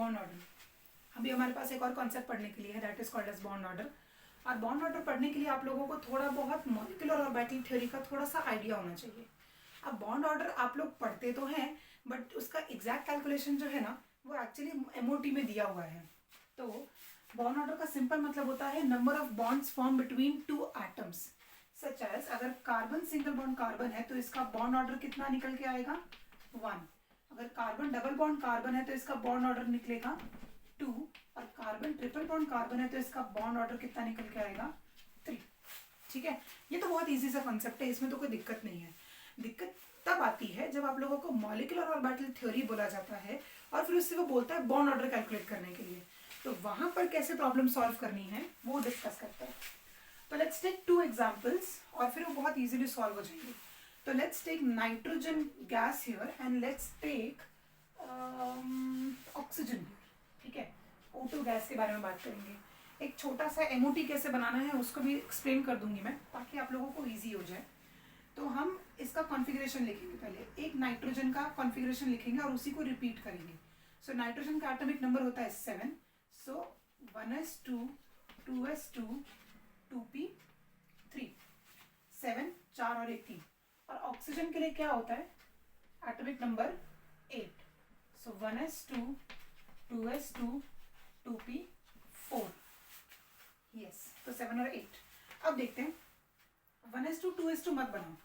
Bond order. अभी हमारे पास एक और कॉन्सेप्ट पढ़ने के लिए है, that is called as bond order. और बॉन्ड ऑर्डर पढ़ने के लिए आप लोगों को थोड़ा बहुत मॉलिक्यूलर ऑर्बिटल थ्योरी का थोड़ा सा आइडिया होना चाहिए। अब बॉन्ड ऑर्डर आप लोग पढ़ते तो हैं, बट उसका एग्जैक्ट कैलकुलेशन जो है ना वो एक्चुअली एमओटी में दिया हुआ है। तो बॉन्ड ऑर्डर का सिंपल मतलब होता है number of bonds form between two atoms. Such as अगर कार्बन सिंगल बॉन्ड कार्बन है तो इसका बॉन्ड ऑर्डर कितना निकल के आएगा 1। अगर कार्बन डबल बॉन्ड कार्बन है तो इसका बॉन्ड ऑर्डर निकलेगा 2। और कार्बन ट्रिपल बॉन्ड कार्बन है तो इसका बॉन्ड ऑर्डर कितना निकल के आएगा 3। ठीक है, ये तो बहुत इजी सा कॉन्सेप्ट है, इसमें तो कोई दिक्कत नहीं है। दिक्कत तब आती है जब आप लोगों को मॉलिक्यूलर ऑर्बिटल थ्योरी बोला जाता है और फिर उससे वो बोलता है बॉन्ड ऑर्डर कैलकुलेट करने के लिए, तो वहां पर कैसे प्रॉब्लम सॉल्व करनी है वो डिस्कस करते हैं। तो लेट्स टेक 2 एग्जांपल्स और फिर वो बहुत इजीली सॉल्व हो जाएंगे। तो let's take nitrogen gas here and let's take oxygen. ठीक है, O2 गैस के बारे में बात करेंगे। एक छोटा सा एमओटी कैसे बनाना है उसको भी एक्सप्लेन कर दूंगी मैं, ताकि आप लोगों को ईजी हो जाए। तो हम इसका कॉन्फ़िगरेशन लिखेंगे, पहले एक नाइट्रोजन का कॉन्फ़िगरेशन लिखेंगे और उसी को रिपीट करेंगे। सो नाइट्रोजन का एटॉमिक नंबर होता है 7। सो 1s2 2s2 2p3 7 4 और 1 3। और ऑक्सीजन के लिए क्या होता है एटॉमिक नंबर 8। सो 1s2 2s2 2p4। यस, तो 7 और 8। अब देखते हैं 1s2 2s2 मत बनाओ,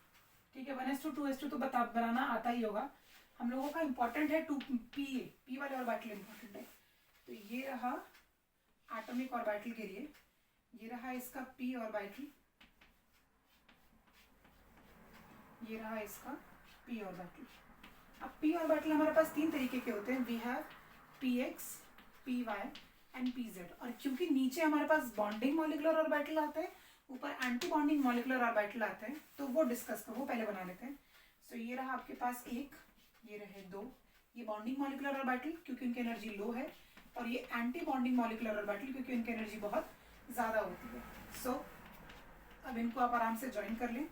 ठीक है। 1s2 2s2 तो बनाना आता ही होगा हम लोगों का। इंपॉर्टेंट है 2p वाले ऑर्बिटल इंपॉर्टेंट है। तो ये रहा एटॉमिक ऑर्बिटल के लिए, ये रहा इसका p ऑर्बिटल, ये रहा इसका p ऑर्बिटल। अब p ऑर्बिटल हमारे पास 3 तरीके के होते हैं, we have px py and pz। और क्योंकि नीचे हमारे पास बॉन्डिंग मॉलिक्यूलर ऑर्बिटल आते हैं, ऊपर एंटी बॉन्डिंग मॉलिक्यूलर ऑर्बिटल आते हैं, तो वो डिस्कस करो, वो पहले बना लेते हैं। सो ये रहा आपके पास 1, ये रहे 2, ये बॉन्डिंग मॉलिक्यूलर ऑर्बिटल क्योंकि उनकी एनर्जी लो है, और ये एंटी बॉन्डिंग मॉलिक्यूलर ऑर्बिटल क्योंकि उनकी एनर्जी बहुत ज़्यादा होती है। सो अब इनको आप आराम से ज्वाइन कर लें।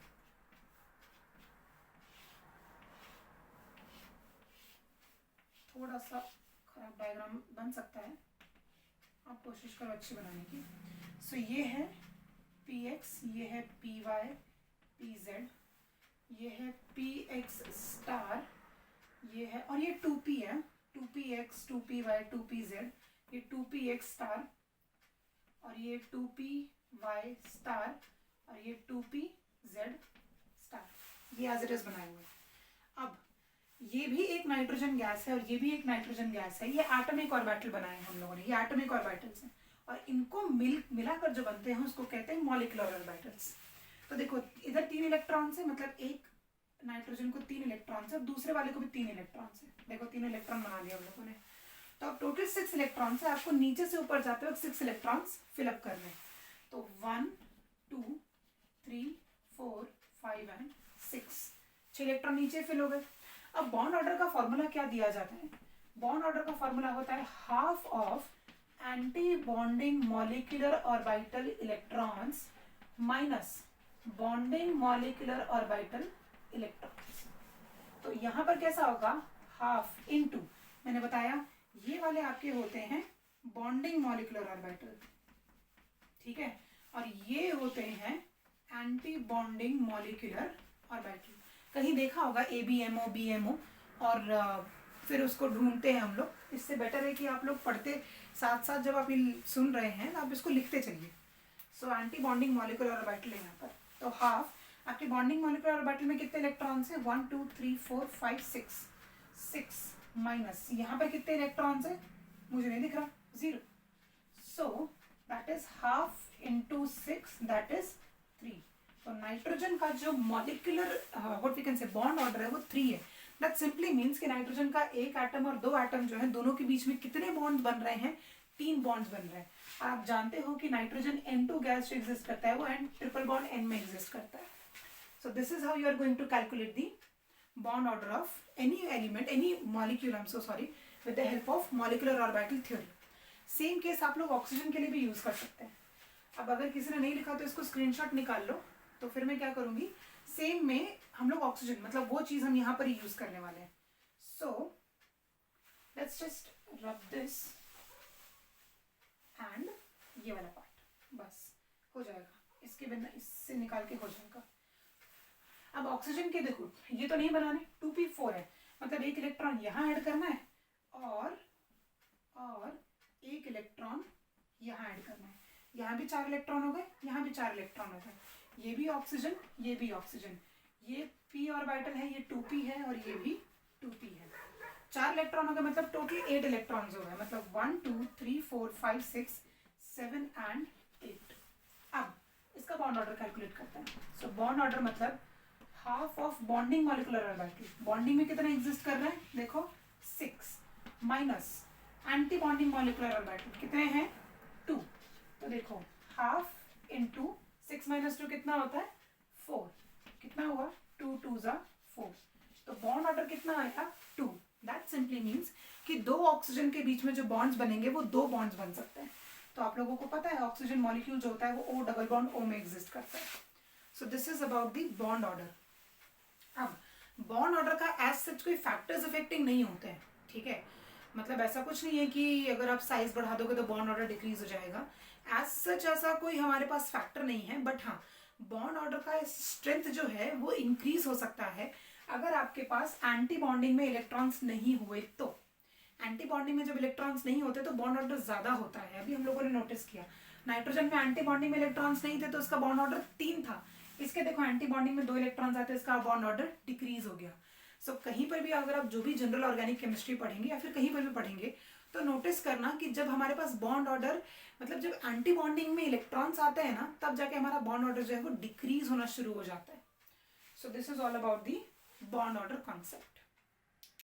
थोड़ा सा खराब डायग्राम बन सकता है, आप कोशिश करो अच्छी बनाने की। सो ये है px, ये है py pz, ये है px स्टार, ये है, और ये 2p है, 2px 2py 2pz, ये 2px स्टार, और ये 2py स्टार, और ये 2pz स्टार, ये एज इट इज बनाए हुए। अब ये भी एक नाइट्रोजन गैस है और ये भी एक नाइट्रोजन गैस है, ये एटॉमिक ऑर्बिटल बनाए हैं हम लोगों ने, ये एटॉमिक ऑर्बिटल्स हैं, और इनको मिलाकर जो बनते हैं उसको कहते हैं मॉलिक्यूलर ऑर्बिटल्स। तो देखो इधर 3 इलेक्ट्रॉन है, मतलब एक नाइट्रोजन को 3 इलेक्ट्रॉन है, दूसरे वाले को भी 3 इलेक्ट्रॉन है। देखो 3 इलेक्ट्रॉन बना लिया हम लोगों ने। तो अब टोटल 6 इलेक्ट्रॉन है, आपको नीचे से ऊपर जाते वक्त 6 इलेक्ट्रॉन फिलअप करने हैं। तो 1 2 3 4 5 एंड 6 इलेक्ट्रॉन नीचे फिल हो गए। अब बॉन्ड ऑर्डर का फॉर्मूला क्या दिया जाता है? बॉन्ड ऑर्डर का फॉर्मूला होता है half of anti bonding molecular orbital electrons minus bonding molecular orbital electrons. तो यहाँ पर कैसा होगा, हाफ इनटू, मैंने बताया ये वाले आपके होते हैं बॉन्डिंग मॉलिक्यूलर ऑर्बिटल, ठीक है, और ये होते हैं एंटी बॉन्डिंग मॉलिक्यूलर ऑर्बिटल। कहीं देखा होगा ABMO BMO, और फिर उसको ढूंढते हैं हम लोग। इससे बेटर है कि आप लोग पढ़ते साथ साथ जब आप सुन रहे हैं तो आप इसको लिखते चलिए। So anti bonding molecular orbital है यहाँ पर। तो हाफ आपके बॉन्डिंग मॉलिक्यूलर ऑर्बिटल में कितने इलेक्ट्रॉन्स हैं, 1 2 3 4 5 6 माइनस यहाँ पर कितने इलेक्ट्रॉन्स हैं, मुझे नहीं दिख रहा, 0। So that is half into 6, that is 3। तो नाइट्रोजन का जो molecular what we can say bond order है वो 3 है। दैट सिंपली मीन्स कि नाइट्रोजन का एक एटम और 2 एटम जो है दोनों के बीच में कितने बॉन्ड बन रहे हैं, 3 बॉन्ड्स बन रहे हैं। आप जानते हो कि नाइट्रोजन N2 गैस जो एग्जिस्ट करता है वो ट्रिपल बॉन्ड N में एग्जिस्ट करता है। So this is how you are going to calculate the bond order of any element, any molecule, I am so sorry, with the help of molecular orbital theory. Same case आप लोग oxygen के लिए भी use कर सकते हैं। अब अगर किसी ने नहीं लिखा तो इसको स्क्रीनशॉट निकाल लो। तो फिर मैं क्या करूंगी, सेम में हम लोग ऑक्सीजन, मतलब वो चीज हम यहाँ पर ही यूज करने वाले हैं। So let's just rub this and ये वाला पार्ट, बस हो जाएगा, इसके बिना इससे निकाल के हो जाएगा। अब ऑक्सीजन के देखो ये तो नहीं बनाने, 2p4 है, मतलब एक इलेक्ट्रॉन यहाँ ऐड करना है और एक इलेक्ट्रॉन यहाँ ऐड करना है। यहाँ भी 4 इलेक्ट्रॉन हो गए, यहाँ भी 4 इलेक्ट्रॉन हो गए, ये भी ऑक्सीजन, ये भी ऑक्सीजन, ये p ऑर्बिटल है, ये 2p है और ये भी 2p है। 4 इलेक्ट्रॉन हो गए, मतलब टोटल 8 इलेक्ट्रॉन्स हो गए, मतलब 1 2 3 4 5 6 7 एंड 8। अब इसका बॉन्ड ऑर्डर कैलकुलेट करते हैं। सो बॉन्ड ऑर्डर मतलब half of bonding molecular orbital. Bonding में कितना एग्जिस्ट कर रहा है देखो 6 minus anti bonding molecular orbital कितने हैं 2, तो देखो हाफ इंटू 6 माइनस 2 कितना होता है 4, कितना हुआ 2 2 4, तो बॉन्ड ऑर्डर कितना आएगा 2। दैट सिंपली मीन्स कि दो ऑक्सीजन के बीच में जो बॉन्ड्स बनेंगे वो 2 बॉन्ड्स बन सकते हैं। तो आप लोगों को पता है ऑक्सीजन मॉलिक्यूल जो होता है वो O डबल बॉन्ड O में एग्जिस्ट करता है। So this is about the bond order. अब बॉन्ड ऑर्डर का एज सच कोई फैक्टर्स इफेक्टिंग नहीं होते हैं, ठीक है, मतलब ऐसा कुछ नहीं है कि अगर आप साइज बढ़ा दोगे तो बॉन्ड ऑर्डर डिक्रीज हो जाएगा, एज सच ऐसा कोई हमारे पास फैक्टर नहीं है। बट हाँ, बॉन्ड ऑर्डर का स्ट्रेंथ जो है वो इंक्रीज हो सकता है अगर आपके पास एंटी बॉन्डिंग में इलेक्ट्रॉन्स नहीं हुए तो। एंटी बॉन्डिंग में जब इलेक्ट्रॉन्स नहीं होते तो बॉन्ड ऑर्डर ज्यादा होता है। अभी हम लोगों ने नोटिस किया नाइट्रोजन में एंटी बॉन्डिंग में इलेक्ट्रॉन्स नहीं थे तो उसका बॉन्ड ऑर्डर 3 था, इसके देखो एंटी बॉन्डिंग में 2 इलेक्ट्रॉन्स आते हैं, इसका बॉन्ड ऑर्डर डिक्रीज हो गया। सो कहीं पर भी अगर आप जो भी जनरल ऑर्गेनिक केमिस्ट्री पढ़ेंगे या फिर कहीं पर भी पढ़ेंगे तो नोटिस करना कि जब हमारे पास बॉन्ड ऑर्डर मतलब जब एंटी बॉन्डिंग में इलेक्ट्रॉन्स आते हैं ना तब जाके हमारा बॉन्ड ऑर्डर जो है वो डिक्रीज होना शुरू हो जाता है। So this is all about the bond order concept.